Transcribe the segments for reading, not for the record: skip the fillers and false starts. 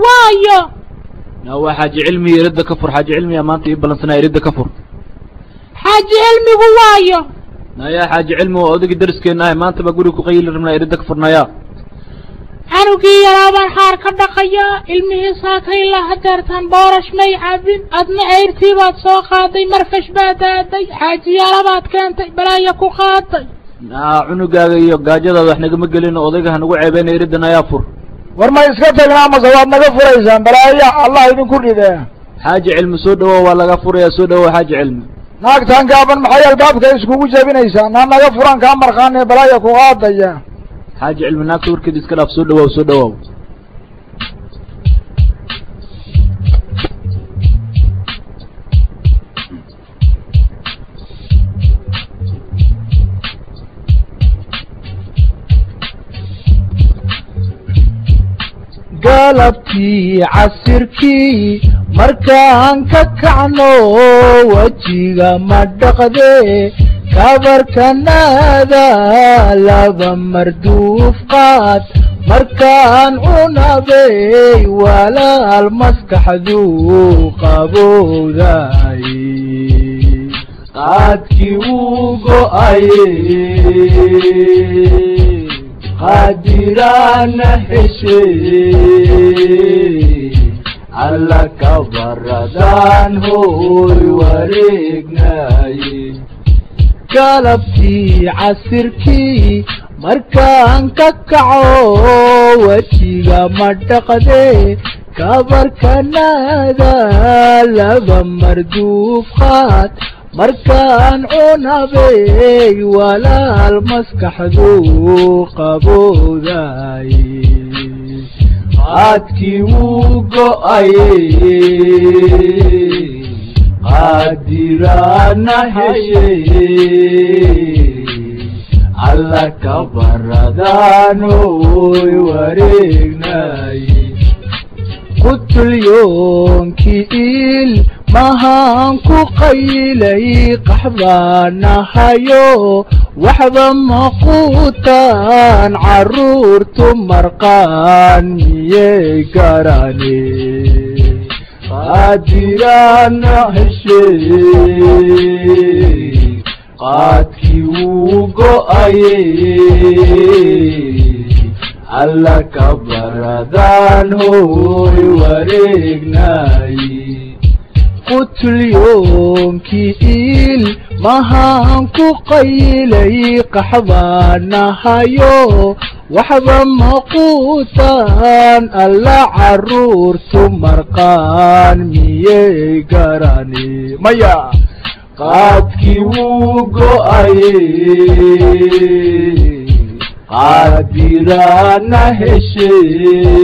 وايا هو حاج علمي يرد كفر حاج علمي يا مانتي بلنسنا يرد كفر حاج علمي وايا يا حاج علمي وأودك درس كنا ما أنت بقولك قيل رمنا يرد كفرنا يا عنوكي يا لابان حار كدقيا علمي ساكي لا هدرتان بورش مي عبين أدنى عيرتي بات سوقاتي مرفش باتاتي حاجي يا لابات كانتي بلايا كو خاتي عنوكا يو قاجدا وحنا قمقلين أودك هنقو عيبين يردنا يا فر ورما يسكتنا ما زواد نغفر إيزان بلايا الله يدن كل ذا حاج علمي سودو ولا غفر يا سودو حاج علمي naagtan gaaban maxay albaabka iskugu jabinaysaa naga furan ka marqaanay balaaya ku qaadaya حاج علمي naagta warkeed iska dhaaf soo dhawow galabtii casirkii markaan ka kacno wajiga ma dhaqdee kabarkanaada laba marduuf qaad markaan cunabey walaal maskaxdu qabowday qaadkii wuu go'aye qadirana heshee alla kabaradaan hooy wareegnaye galabtii casirkii markaan ka kaco wajiga ma dhaqdee kabarkanaada laba marduuf qaad markaan cunabey walaal maskaxdu qabowday qaadkii wuu go'aye qadirana heshee alla kabaradaan hooy wareegnaye qutulyoonkii il mahaan ku qaylay qaxbaanahayo waxba maquutaan carruurtu marqaan miyay garane qadirana heshee qaadkii wuu go'aye alla kabaradaan hooy wareegnaye qutulyoonkii il mahaan ku qaylay qaxbaanahayo waxba maquutaan alla carruurtu marqaan miyay garane maya qaadkii wuu go'aye qadirana heshee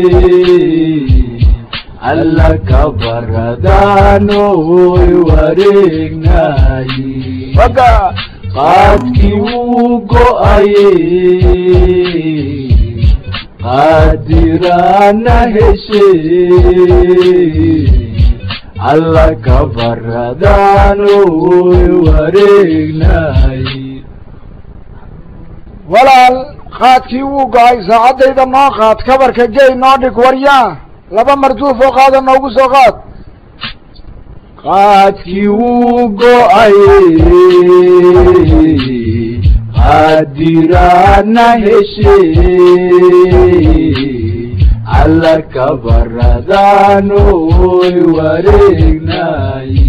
alla kabaradaan hooy wareegnaye qaadkii wuu go'aye qadirana heshee alla kabaradaan hooy wareegnaye walaal qaadkii wuu go'ay saacadayda noo qaad kabarka gey noo dhig waryaa laba marduuf oo qaada noogu soo qaad qaadkii wuu go'aye qadirana heshee alla kabaradaan hooy wareegnaye